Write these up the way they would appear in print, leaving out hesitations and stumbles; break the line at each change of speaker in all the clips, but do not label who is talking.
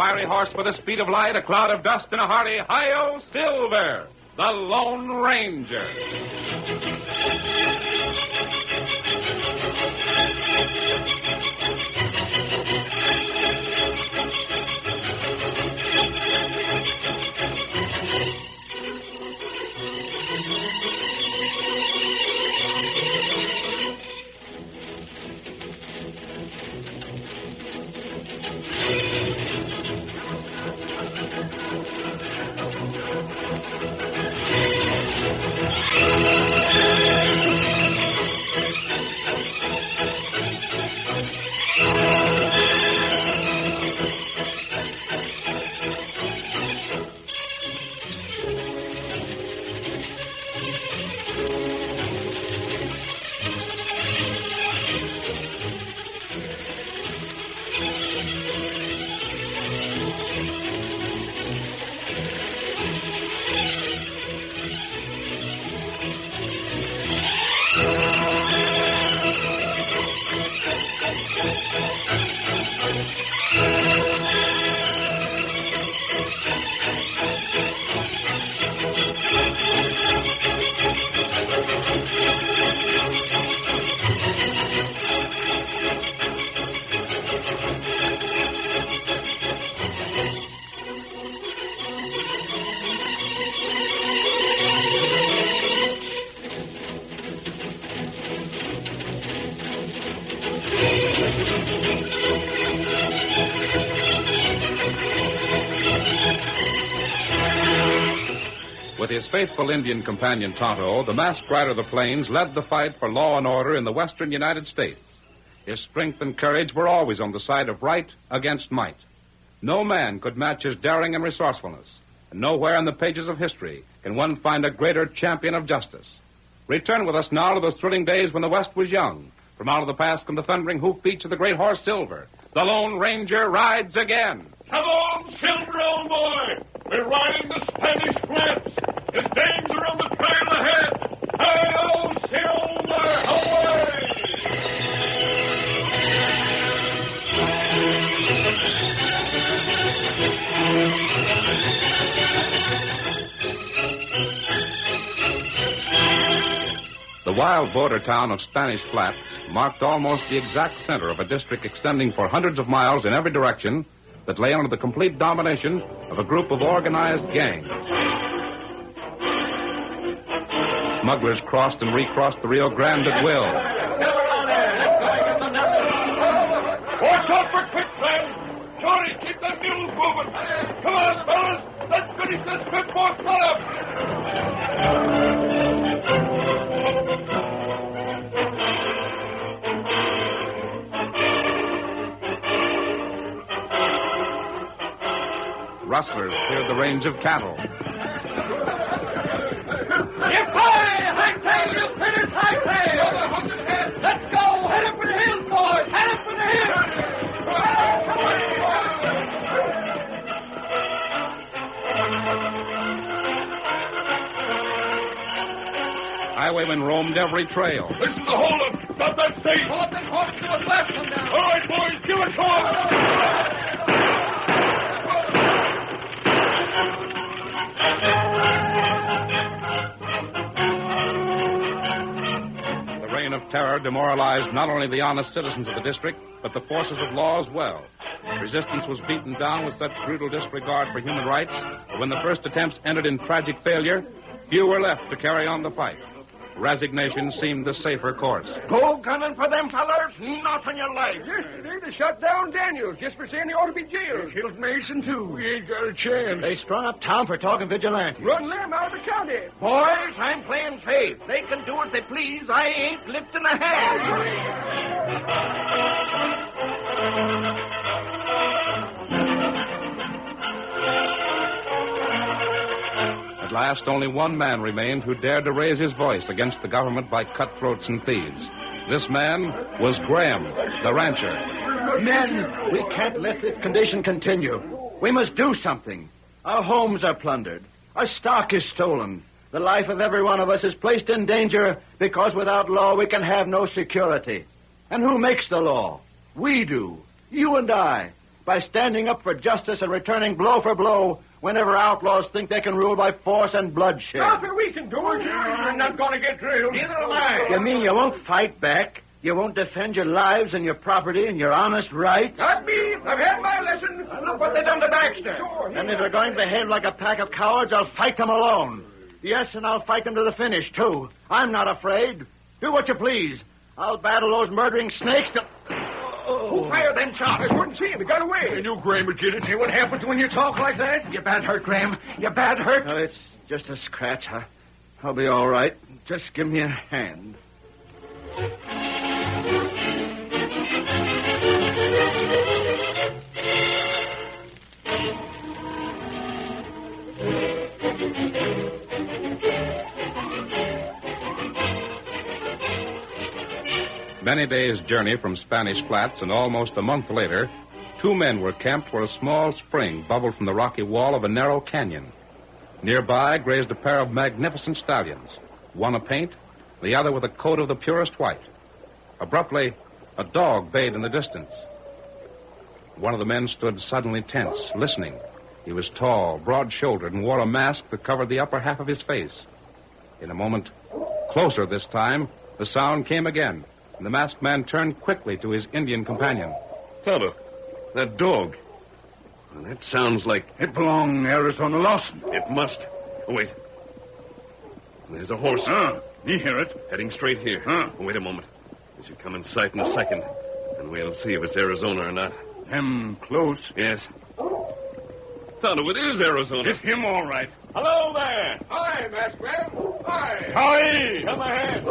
fiery horse with the speed of light, a cloud of dust, and a hearty hi-yo Silver, the Lone Ranger. With his faithful Indian companion Tonto, the masked rider of the plains led the fight for law and order in the western United States. His strength and courage were always on the side of right against might. No man could match his daring and resourcefulness, and nowhere in the pages of history can one find a greater champion of justice. Return with us now to those thrilling days when the West was young. From out of the past come the thundering hoofbeats of the great horse Silver. The Lone Ranger rides again.
Come on, Silver, old boy. We're riding the Spanish flaps. There's danger on the trail ahead. Hi-yo, Silver, away!
The wild border town of Spanish Flats marked almost the exact center of a district extending for hundreds of miles in every direction that lay under the complete domination of a group of organized gangs. Smugglers crossed and recrossed the Rio Grande at will.
Watch out for quicksand! Shorty, keep the mules moving! Come on, fellas! Let's finish this trip before sunup!
Rustlers cleared the range of cattle.
High-tail, you critters, high-tail! Let's go! Head up for the hills, boys! Head up for the hills!
Highwaymen roamed every trail.
Listen to hold-up! Stop that stage!
Pull up them horses to a blast them down!
All right, boys, give it to them!
Of terror demoralized not only the honest citizens of the district, but the forces of law as well. Resistance was beaten down with such brutal disregard for human rights that when the first attempts ended in tragic failure, few were left to carry on the fight. Resignation seemed the safer course.
Go gunning for them fellers? Not on your life.
Yesterday they shot down Daniels just for saying he ought to be jailed.
Killed Mason, too. We ain't got a chance.
They strung up town for talking vigilante.
Run them out of the county.
Boys, I'm playing safe. They can do what they please. I ain't lifting a hand.
At last, only one man remained who dared to raise his voice against the government by cutthroats and thieves. This man was Graham, the rancher.
Men, we can't let this condition continue. We must do something. Our homes are plundered. Our stock is stolen. The life of every one of us is placed in danger because without law we can have no security. And who makes the law? We do. You and I. by standing up for justice and returning blow for blow whenever outlaws think they can rule by force and bloodshed.
Nothing we can do. You're not going to get drilled.
Neither am I.
You mean you won't fight back? You won't defend your lives and your property and your honest rights?
Not me. I've had my lesson. Look what they done to Baxter.
And if they're going to behave like a pack of cowards, I'll fight them alone. Yes, and I'll fight them to the finish, too. I'm not afraid. Do what you please. I'll battle those murdering snakes to...
Who fired them shots? I wouldn't see him. He got away.
And you, Graham, would get it.
See what happens when you talk like that? You bad hurt, Graham. You bad hurt.
No, it's just a scratch. I'll be all right. Just give me a hand.
Many days' journey from Spanish Flats, and almost a month later, two men were camped where a small spring bubbled from the rocky wall of a narrow canyon. Nearby grazed a pair of magnificent stallions, one a paint, the other with a coat of the purest white. Abruptly, a dog bayed in the distance. One of the men stood suddenly tense, listening. He was tall, broad-shouldered, and wore a mask that covered the upper half of his face. In a moment, closer this time, the sound came again, and the masked man turned quickly to his Indian companion.
Tonto, that dog. Well, that sounds like...
It belong Arizona Lawson.
It must. Oh, wait. There's a horse.
Me hear it.
Heading straight here. Oh, wait a moment. We should come in sight in a second, and we'll see if it's Arizona or not.
Him close.
Yes. Tonto, it is Arizona.
It's him all right.
Hello there.
Hi, Masked Man. Hi.
Howdy.
Come ahead.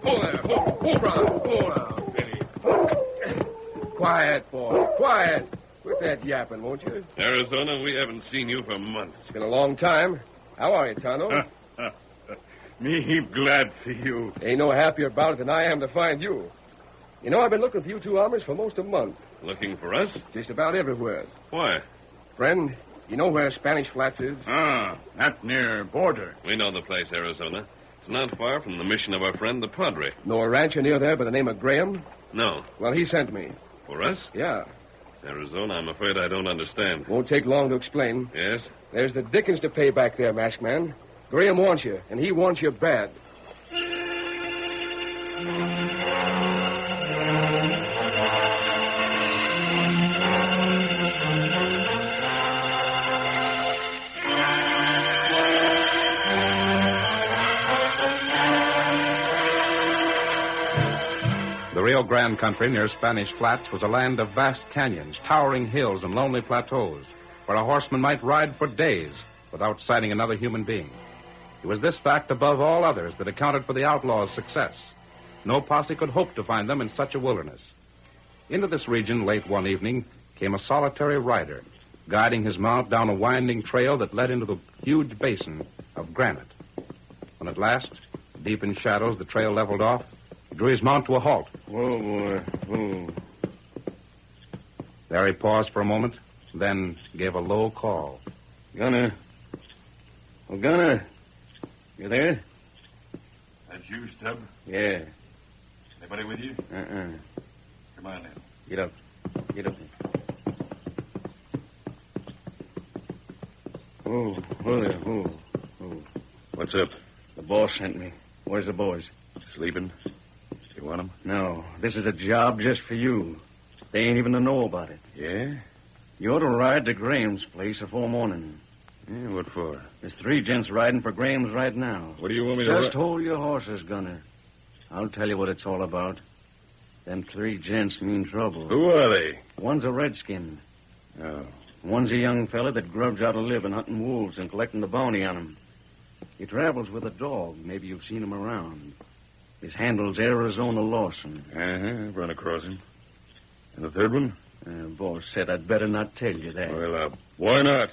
There. Hold on, Benny. Quiet, boy. Quiet. Quit that yapping, won't you?
Arizona, we haven't seen you for months.
It's been a long time. How are you, Tonto?
Me heap glad to see you.
Ain't no happier about it than I am to find you. You know, I've been looking for you two hombres for most a month.
Looking for us?
Just about everywhere.
Why?
Friend, you know where Spanish Flats is?
That near border.
We know the place, Arizona. It's not far from the mission of our friend, the Padre.
Know a rancher near there by the name of Graham?
No.
Well, he sent me.
For us?
Yeah.
Arizona, I'm afraid I don't understand.
Won't take long to explain.
Yes?
There's the dickens to pay back there, Masked Man. Graham wants you, and he wants you bad.
The Rio Grande country near Spanish Flats was a land of vast canyons, towering hills, and lonely plateaus, where a horseman might ride for days without sighting another human being. It was this fact, above all others, that accounted for the outlaws' success. No posse could hope to find them in such a wilderness. Into this region, late one evening, came a solitary rider, guiding his mount down a winding trail that led into the huge basin of granite. When at last, deep in shadows, the trail leveled off, he drew his mount to a halt.
Whoa, boy. Whoa.
There he paused for a moment, then gave a low call.
Gunner. Oh, Gunner. You there?
That's you, Stub.
Yeah.
Anybody with you? Come on, now.
Get up. Get up. Oh, there. Oh.
What's up?
The boss sent me. Where's the boys?
Sleeping? You want them?
No, this is a job just for you. They ain't even to know about it.
Yeah?
You ought to ride to Graham's place before morning.
Yeah, what for?
There's 3 gents riding for Graham's right now.
What do you want me to...
Just hold your horses, Gunner. I'll tell you what it's all about. Them 3 gents mean trouble.
Who are they?
One's a redskin.
Oh.
One's a young fella that grubs out a living hunting wolves and collecting the bounty on 'em. He travels with a dog. Maybe you've seen him around. His handle's Arizona Lawson.
I've run across him. And the third one?
Boss said I'd better not tell you that.
Well, why not?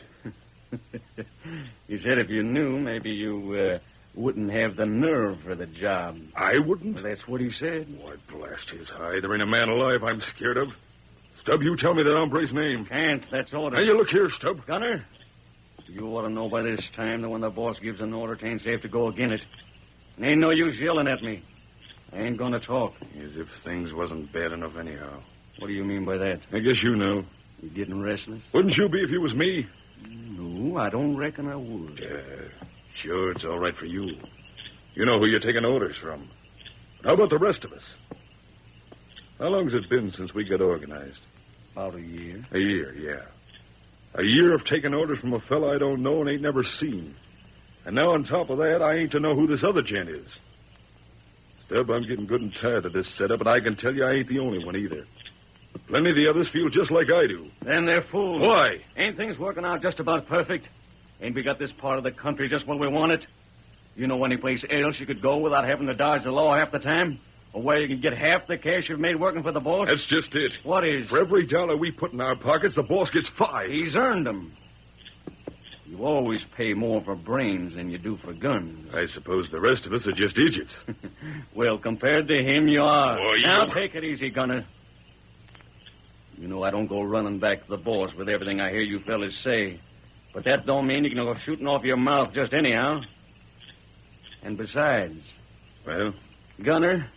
He said if you knew, maybe you wouldn't have the nerve for the job.
I wouldn't?
Well, that's what he said.
Why, blast his hide. There ain't a man alive I'm scared of. Stub, you tell me that hombre's name.
Can't. That's order.
Now, you look here, Stub.
Gunner, you ought to know by this time that when the boss gives an order, it ain't safe to go against it. And ain't no use yelling at me. I ain't going to talk.
As if things wasn't bad enough anyhow.
What do you mean by that?
I guess you know.
You getting restless?
Wouldn't you be if you was me?
No, I don't reckon I would.
Sure, it's all right for you. You know who you're taking orders from. But how about the rest of us? How long's it been since we got organized?
About a year.
A year, yeah. A year of taking orders from a fella I don't know and ain't never seen. And now on top of that, I ain't to know who this other gent is. Stub, I'm getting good and tired of this setup, and I can tell you I ain't the only one either. Plenty of the others feel just like I do.
Then they're fools.
Why?
Ain't things working out just about perfect? Ain't we got this part of the country just when we want it? You know any place else you could go without having to dodge the law half the time? Or where you can get half the cash you've made working for the boss?
That's just it.
What is?
For every dollar we put in our pockets, the boss gets 5.
He's earned them. You always pay more for brains than you do for guns.
I suppose the rest of us are just idiots.
Well, compared to him, you are.
Boy,
Now, take it easy, Gunner. You know I don't go running back to the boss with everything I hear you fellas say. But that don't mean you can go shooting off your mouth just anyhow. And besides...
Well?
Gunner,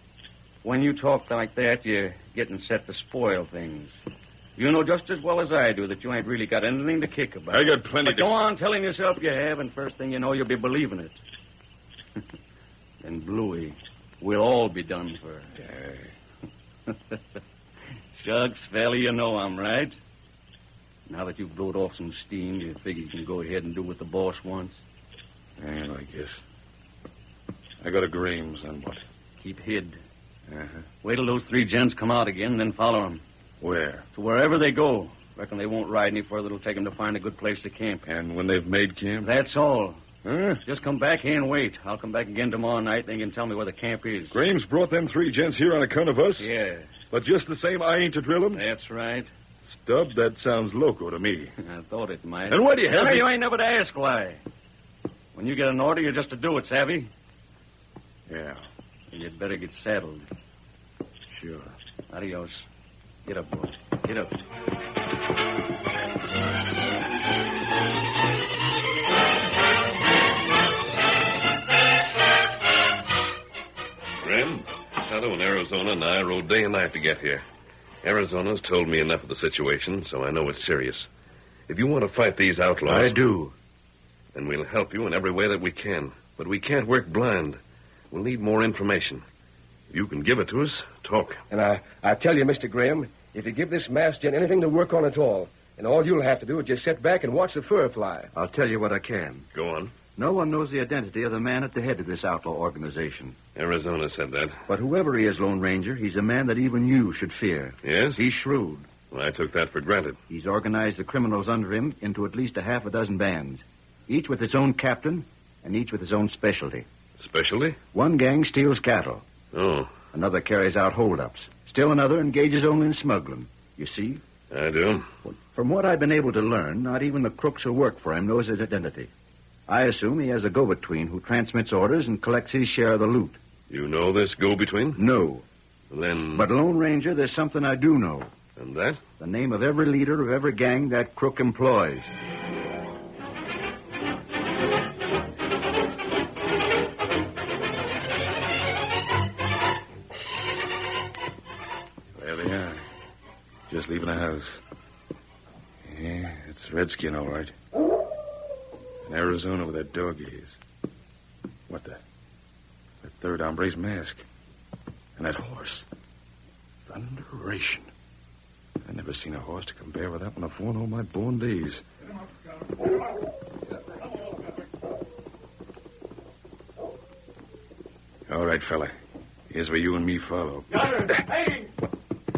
when you talk like that, you're getting set to spoil things. You know just as well as I do that you ain't really got anything to kick about.
I got plenty
but go on telling yourself you have, and first thing you know, you'll be believing it. And Bluey, we'll all be done for. Shucks, fella, you know I'm right. Now that you've blowed off some steam, you figure you can go ahead and do what the boss wants?
Well, I guess. I got a Grames, then what?
Keep hid.
Uh-huh.
Wait till those 3 gents come out again, then follow them.
Where?
To wherever they go. Reckon they won't ride any further. It'll take them to find a good place to camp.
And when they've made camp?
That's all.
Huh?
Just come back here and wait. I'll come back again tomorrow night, and you can tell me where the camp is.
Grames brought them 3 gents here on account of us?
Yeah.
But just the same, I ain't to drill them?
That's right.
Stubb, that sounds loco to me.
I thought it might.
And why do you have me?
You ain't never to ask why. When you get an order, you're just to do it, savvy?
Yeah.
And you'd better get saddled.
Sure.
Adios. Get up, boy. Get up.
Grim, Tonto in Arizona and I rode day and night to get here. Arizona's told me enough of the situation, so I know it's serious. If you want to fight these outlaws...
I do.
Then we'll help you in every way that we can. But we can't work blind. We'll need more information. If you can give it to us, talk.
And I tell you, Mr. Graham, if you give this masked gent anything to work on at all, and all you'll have to do is just sit back and watch the fur fly.
I'll tell you what I can.
Go on.
No one knows the identity of the man at the head of this outlaw organization.
Arizona said that.
But whoever he is, Lone Ranger, he's a man that even you should fear.
Yes?
He's shrewd.
Well, I took that for granted.
He's organized the criminals under him into at least a half a dozen bands, each with its own captain and each with its own specialty.
Specialty?
One gang steals cattle.
Oh,
Another carries out holdups. Still another engages only in smuggling. You see?
I do.
From what I've been able to learn, not even the crooks who work for him knows his identity. I assume he has a go-between who transmits orders and collects his share of the loot.
You know this go-between?
No.
Then...
But, Lone Ranger, there's something I do know.
And that?
The name of every leader of every gang that crook employs.
There they are. Just leaving the house. Yeah, it's Redskin, all right. In Arizona with that dog of his. What the? That third hombre's mask. And that horse. Thunderation. I never seen a horse to compare with that one before in all my born days. All right, fella. Here's where you and me follow.
Gunner, hey!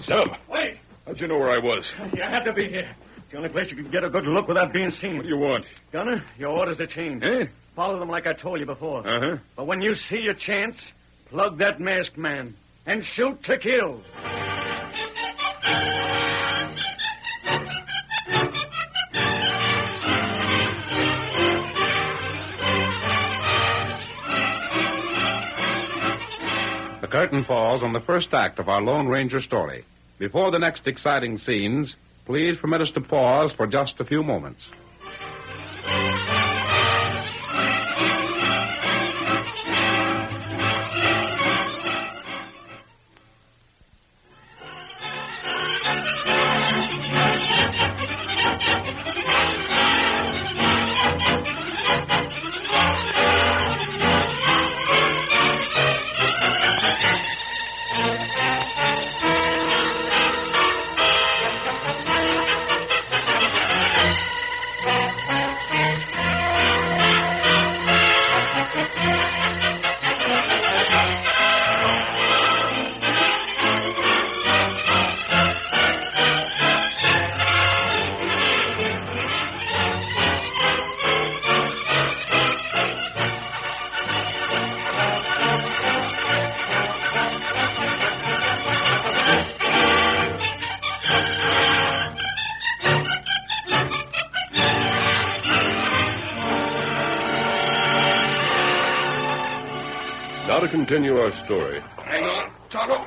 Stop!
Wait!
How'd you know where I was?
You had to be here. It's the only place you can get a good look without being seen.
What do you want?
Gunner, your orders are changed.
Eh?
Follow them like I told you before.
Uh-huh.
But when you see your chance, plug that masked man and shoot to kill.
The curtain falls on the first act of our Lone Ranger story. Before the next exciting scenes, please permit us to pause for just a few moments.
to continue our story.
Hang on, Tonto.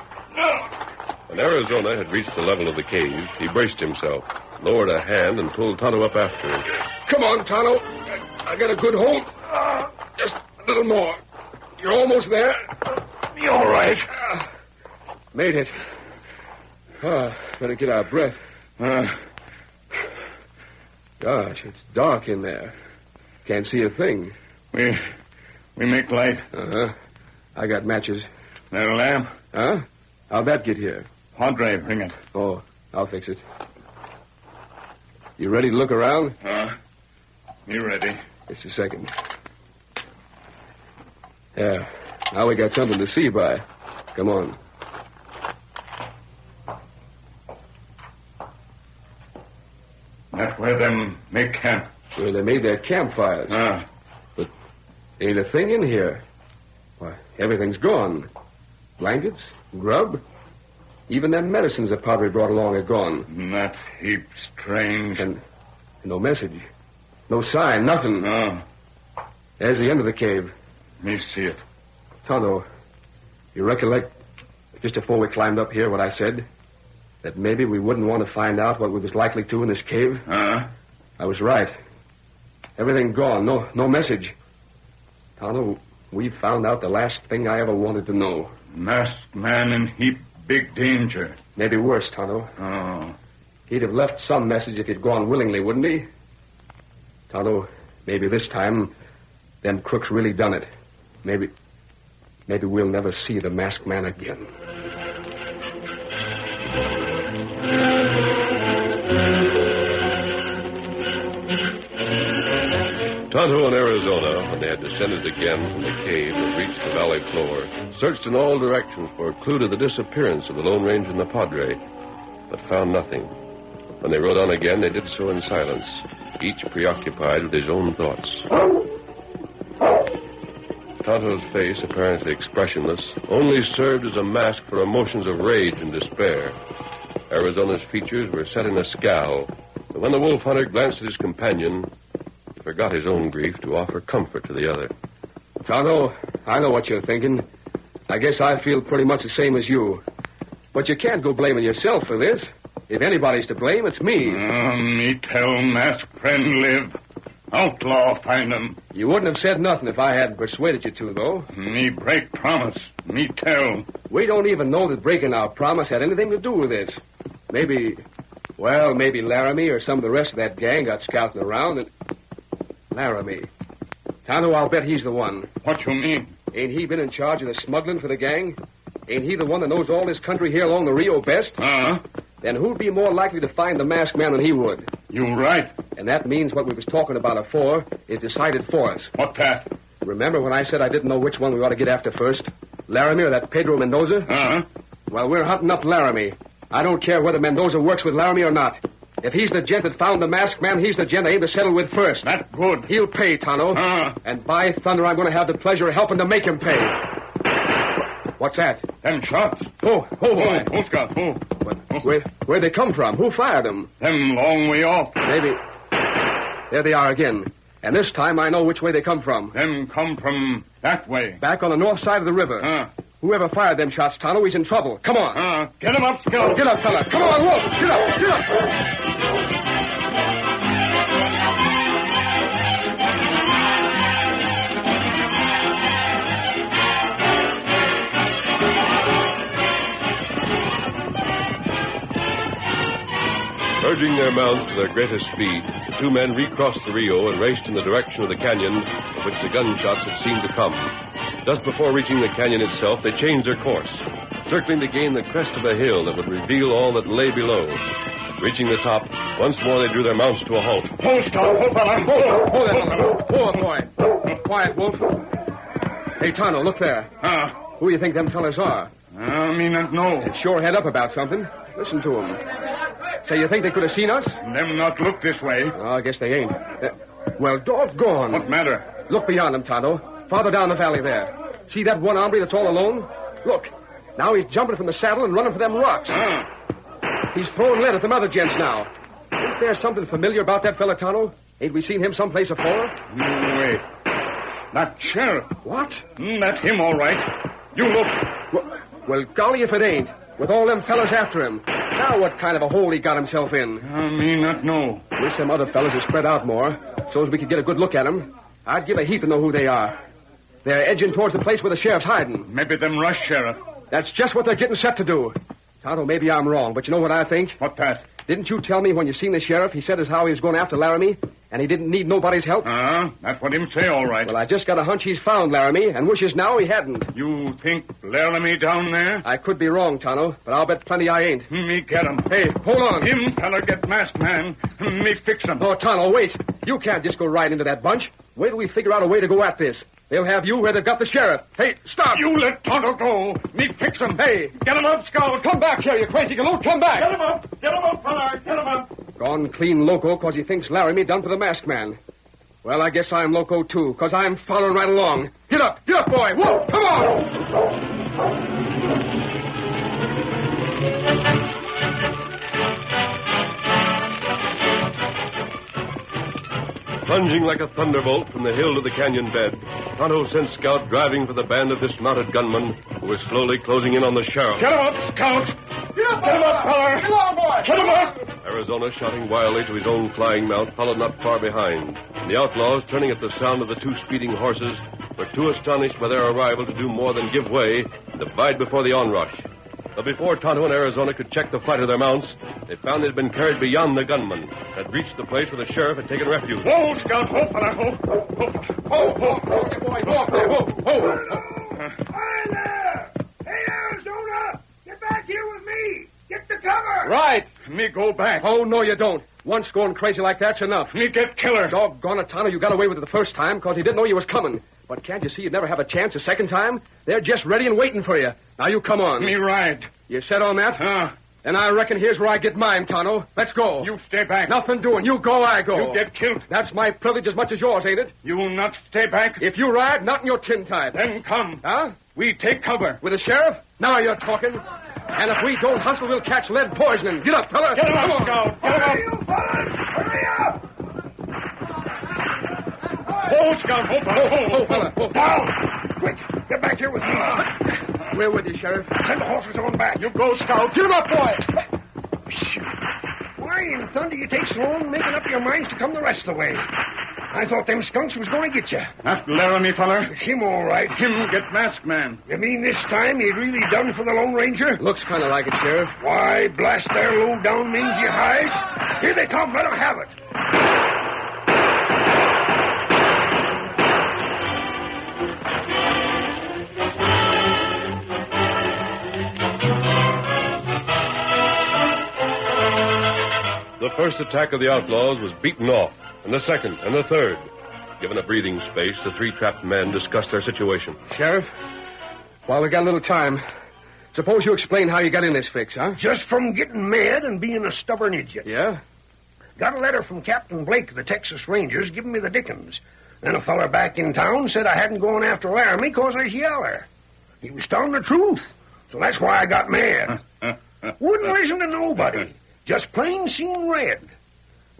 When Arizona had reached the level of the cave, he braced himself, lowered a hand, and pulled Tonto up after him.
Come on, Tonto. I got a good hold. Just a little more. You're almost there.
You all right?
Made it. Better get our breath. Gosh, it's dark in there. Can't see a thing.
We make light.
Uh-huh. I got matches.
That a lamp?
Huh? How'd that get here?
Padre, bring it.
Oh, I'll fix it. You ready to look around?
You ready?
Just a second. Yeah. Now we got something to see by. Come on.
That's where them make camp.
Where they made their campfires. But ain't a thing in here. Why, everything's gone. Blankets, grub, even them medicines the Padre brought along are gone.
That's heap strange.
And no message. No sign, nothing.
No.
There's the end of the cave.
Me see it.
Tonto, you recollect just before we climbed up here what I said? That maybe we wouldn't want to find out what we was likely to in this cave? I was right. Everything gone. No message. Tonto, we found out the last thing I ever wanted to know.
Masked man in heap big danger.
Maybe worse, Tonto.
Oh.
He'd have left some message if he'd gone willingly, wouldn't he? Tonto, maybe this time them crooks really done it. Maybe we'll never see the masked man again.
Tonto and Arizona, when they had descended again from the cave and reached the valley floor, searched in all directions for a clue to the disappearance of the Lone Ranger and the Padre, but found nothing. When they rode on again, they did so in silence, each preoccupied with his own thoughts. Tonto's face, apparently expressionless, only served as a mask for emotions of rage and despair. Arizona's features were set in a scowl, but when the wolf hunter glanced at his companion, he forgot his own grief to offer comfort to the other.
Tonto, I know what you're thinking. I guess I feel pretty much the same as you. But you can't go blaming yourself for this. If anybody's to blame, it's me.
Me tell masked friend live. Outlaw find him.
You wouldn't have said nothing if I hadn't persuaded you to, though.
Me break promise. Me tell.
We don't even know that breaking our promise had anything to do with this. Maybe Laramie or some of the rest of that gang got scouting around and... Laramie. Tonto, I'll bet he's the one.
What you mean?
Ain't he been in charge of the smuggling for the gang? Ain't he the one that knows all this country here along the Rio best? Then who'd be more likely to find the masked man than he would?
You right.
And that means what we was talking about afore is decided for us.
What that?
Remember when I said I didn't know which one we ought to get after first? Laramie or that Pedro Mendoza? Well, we're hunting up Laramie. I don't care whether Mendoza works with Laramie or not. If he's the gent that found the masked man, he's the gent I aim to settle with first.
That's good.
He'll pay, Tonto. And by thunder, I'm going to have the pleasure of helping to make him pay. What's that?
Them shots.
Oh, boy.
Who's got who?
Where'd they come from? Who fired them?
Them long way off.
Maybe. There they are again. And this time I know which way they come from.
Them come from that way.
Back on the north side of the river. Whoever fired them shots, Tonto, he's in trouble. Come on.
Get him up, Skill.
Get up, fella. Come on, Wolf. Get up. Get up.
Urging their mounts to their greatest speed, the two men recrossed the Rio and raced in the direction of the canyon from which the gunshots had seemed to come. Just before reaching the canyon itself, they changed their course, circling to gain the crest of a hill that would reveal all that lay below. Reaching the top, once more they drew their mounts to a halt.
Hold, Scout. Hold, fella.
Hold it. Hold it, boy. Quiet, Wolf. Hey, Tonto, look there. Who do you think them fellas are?
Me not know.
They sure head up about something. Listen to them. Say, you think they could have seen us?
Them not look this way.
Oh, I guess they ain't. Well, doggone.
What matter?
Look beyond them, Tonto. Farther down the valley there. See that one hombre that's all alone? Look. Now he's jumping from the saddle and running for them rocks. He's throwing lead at them other gents now. Ain't there something familiar about that fella, Tonto? Ain't we seen him someplace afore?
Wait. That sheriff.
What?
That's him, all right.
You look.
Well, golly if it ain't. With all them fellas after him. Now what kind of a hole he got himself in?
Me not know.
Wish some other fellas had spread out more, so as we could get a good look at them. I'd give a heap to know who they are. They're edging towards the place where the sheriff's hiding.
Maybe them rush sheriff.
That's just what they're getting set to do. Tonto, maybe I'm wrong, but you know what I think?
What that?
Didn't you tell me when you seen the sheriff, he said as how he was going after Laramie, and he didn't need nobody's help?
That's what him say, all right.
Well, I just got a hunch he's found Laramie, and wishes now he hadn't.
You think Laramie down there?
I could be wrong, Tonto, but I'll bet plenty I ain't.
Me get him.
Hey, hold on.
Him fella get masked man. Me fix him.
Oh, Tonto, wait. You can't just go right into that bunch. Wait till we figure out a way to go at this. They'll have you where they've got the sheriff. Hey, stop!
You let Tonto go. Me fix him.
Hey!
Get him up, Scout.
Come back here, you crazy galoot. Come back!
Get him up. Get him up, fella. Get him up.
Gone clean loco because he thinks Laramie done for the masked man. Well, I guess I'm loco, too, because I'm following right along. Get up, boy. Whoa, come on!
Plunging like a thunderbolt from the hill to the canyon bed, Tonto sent Scout driving for the band of dismounted gunmen who were slowly closing in on the sheriff.
Get him up, Scout. Get him up, fella.
Get along, boy.
Get him up.
Arizona, shouting wildly to his own flying mount, followed not far behind. And the outlaws, turning at the sound of the two speeding horses, were too astonished by their arrival to do more than give way and divide before the onrush. But before Tonto and Arizona could check the flight of their mounts, they found they'd been carried beyond the gunmen, had reached the place where the sheriff had taken refuge.
Whoa, Scout. Whoa, fella. Whoa,
Boy, go up there. Whoa.
Hi there. Hey, Arizona. Get back here with me. Get the cover.
Right.
Me go back.
Oh, no, you don't. Once going crazy like that's enough.
Me get killer.
Doggone it, Tonto, you got away with it the first time because he didn't know you was coming. But can't you see you'd never have a chance a second time? They're just ready and waiting for you. Now, you come on.
Me ride.
You set on that? And I reckon here's where I get mine, Tonto. Let's go.
You stay back.
Nothing doing. You go, I go.
You get killed.
That's my privilege as much as yours, ain't it?
You not stay back.
If you ride, not in your tin type.
Then come.
Huh?
We take cover.
With the sheriff? Now you're talking. And if we don't hustle, we'll catch lead poisoning. Get up, fella.
Get him
Come
up,
on.
Scout. Get him up.
You fellas, hurry up.
Hold, Scout. Hold,
fella. Whoa.
Down. Quick, get back here with me.
We're with you, Sheriff.
Send the horses on back.
You go, Scout.
Get him up, boy.
Why in thunder you take so long making up your minds to come the rest of the way? I thought them skunks was going to get you.
That Laramie fella?
It's him, all right.
Him get masked man.
You mean this time he'd really done for the Lone Ranger?
Looks kind of like it, Sheriff.
Why, blast their low-down mangy hides. Here they come. Let them have it.
The first attack of the outlaws was beaten off, and the second and the third. Given a breathing space, the three trapped men discussed their situation.
Sheriff, while we got a little time, suppose you explain how you got in this fix, huh?
Just from getting mad and being a stubborn idiot.
Yeah?
Got a letter from Captain Blake of the Texas Rangers giving me the dickens. Then a feller back in town said I hadn't gone after Laramie because I was yeller. He was telling the truth, so that's why I got mad. Wouldn't listen to nobody. Just plain seen red.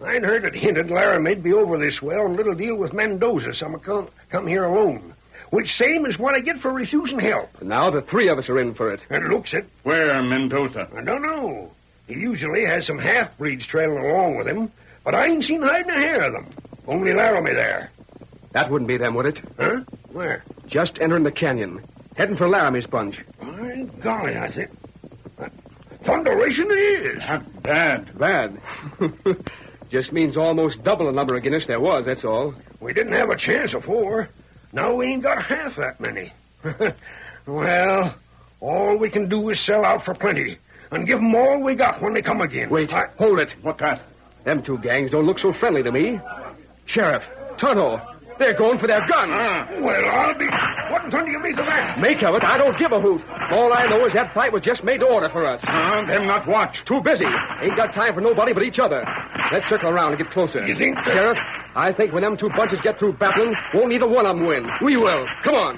I'd heard it hinted Laramie'd be over this way on a little deal with Mendoza, so I come here alone. Which same is what I get for refusing help.
And now the three of us are in for it.
And looks it.
Where, Mendoza?
I don't know. He usually has some half-breeds trailing along with him, but I ain't seen hiding a hair of them. Only Laramie there.
That wouldn't be them, would it?
Huh? Where?
Just entering the canyon. Heading for Laramie's bunch.
My golly, I think. Thunderation it is.
Not bad.
Bad. Just means almost double the number of Guinness there was, that's all.
We didn't have a chance afore. Now we ain't got half that many. Well, all we can do is sell out for plenty and give 'em all we got when they come again.
Wait, hold it.
What that?
Them two gangs don't look so friendly to me. Sheriff, Tonto, they're going for their guns.
Well, I'll be... What in thunder you make of that?
Make of it? I don't give a hoot. All I know is that fight was just made to order for us.
Them not watch.
Too busy. Ain't got time for nobody but each other. Let's circle around and get closer.
You think...
Sheriff, I think when them two bunches get through battling, won't neither one of them win. We will. Come on.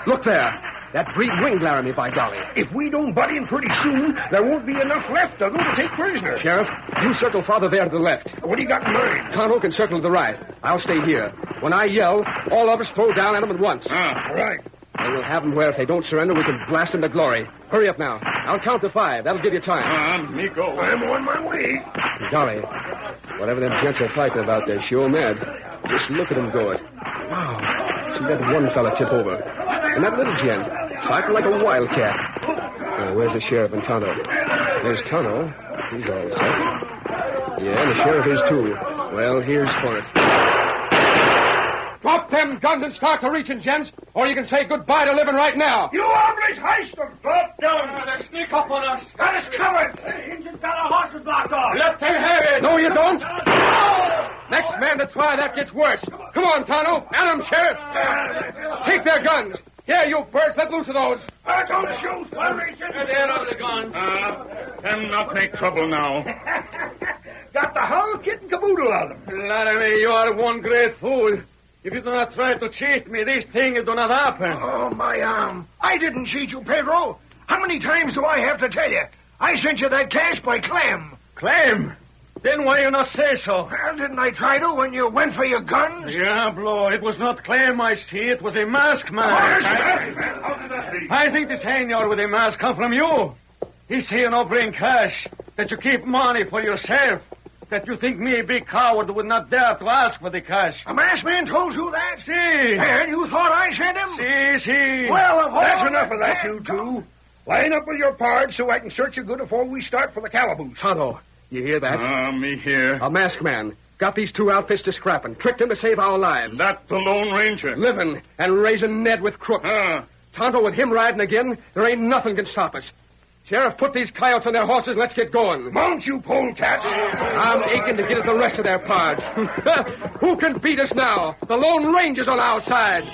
Look there. That breed winged Laramie, by golly.
If we don't butt in pretty soon, there won't be enough left to go to take prisoners.
Sheriff, you circle farther there to the left.
What do you got in mind?
Tonto can circle to the right. I'll stay here. When I yell, all of us throw down at them at once.
All right.
And we'll have them where if they don't surrender, we can blast them to glory. Hurry up now. I'll count to 5. That'll give you time.
Me go.
I'm on my way.
Golly, whatever them gents are fighting about, they're sure mad. Just look at them go it. Wow. See that one fella tip over. And that little gent, fighting like a wildcat. Where's the sheriff and Tonto? There's Tonto. He's all set. Yeah, and the sheriff is too. Well, here's for it. Drop them guns and start to reaching, gents, or you can say goodbye to living right now.
You hombres, heist them. Drop down.
They sneak up on us.
Got us covered. The Indians got our horses blocked off.
Let them have it.
No, you don't. Next man to try that gets worse. Come on, Tonto. At 'em, Sheriff. Take their guns. Yeah, you birds, let loose of those.
Don't shoot.
They're out of the guns.
Them not make trouble now.
Got the whole kit and caboodle of them.
Laramie, you are one great fool. If you do not try to cheat me, these things do not happen.
Oh, my arm. I didn't cheat you, Pedro. How many times do I have to tell you? I sent you that cash by Clem.
Clem? Then why you not say so?
Well, didn't I try to when you went for your guns?
Diablo, it was not Clem I see. It was a mask man.
How did that be?
I think the senor with a mask come from you. He say you no bring cash, that you keep money for yourself, that you think me a big coward would not dare to ask for the cash.
A masked man told you that?
See.
And you thought I sent him?
See.
Well, that's enough of that, you two. Line up with your pards so I can search you good before we start for the calaboose.
Tonto, you hear that?
Me here.
A masked man. Got these two outfits to scrapping. Tricked them to save our lives.
That the Lone Ranger.
Living and raising Ned with crooks. Tonto, with him riding again, there ain't nothing can stop us. Sheriff, put these coyotes on their horses and let's get going.
Mount, you polecats.
I'm aching to get at the rest of their pards. Who can beat us now? The Lone Ranger's on our side.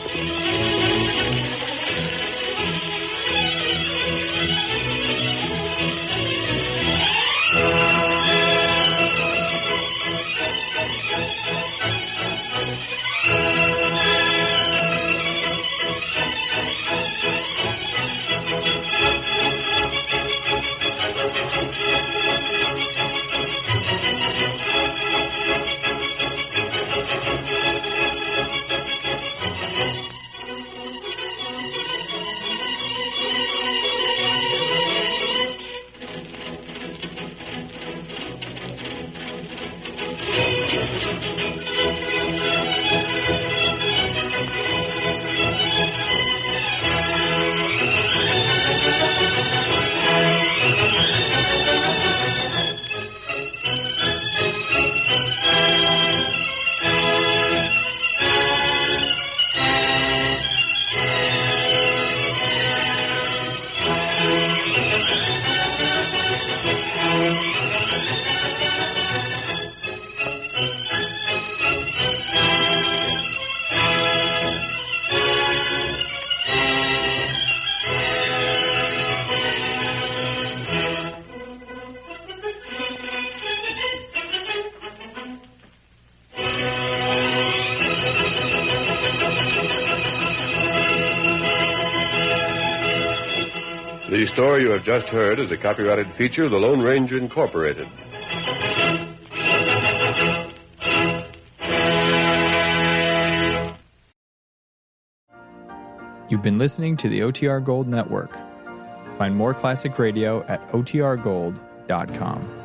The story you have just heard is a copyrighted feature of the Lone Ranger Incorporated.
You've been listening to the OTR Gold Network. Find more classic radio at otrgold.com.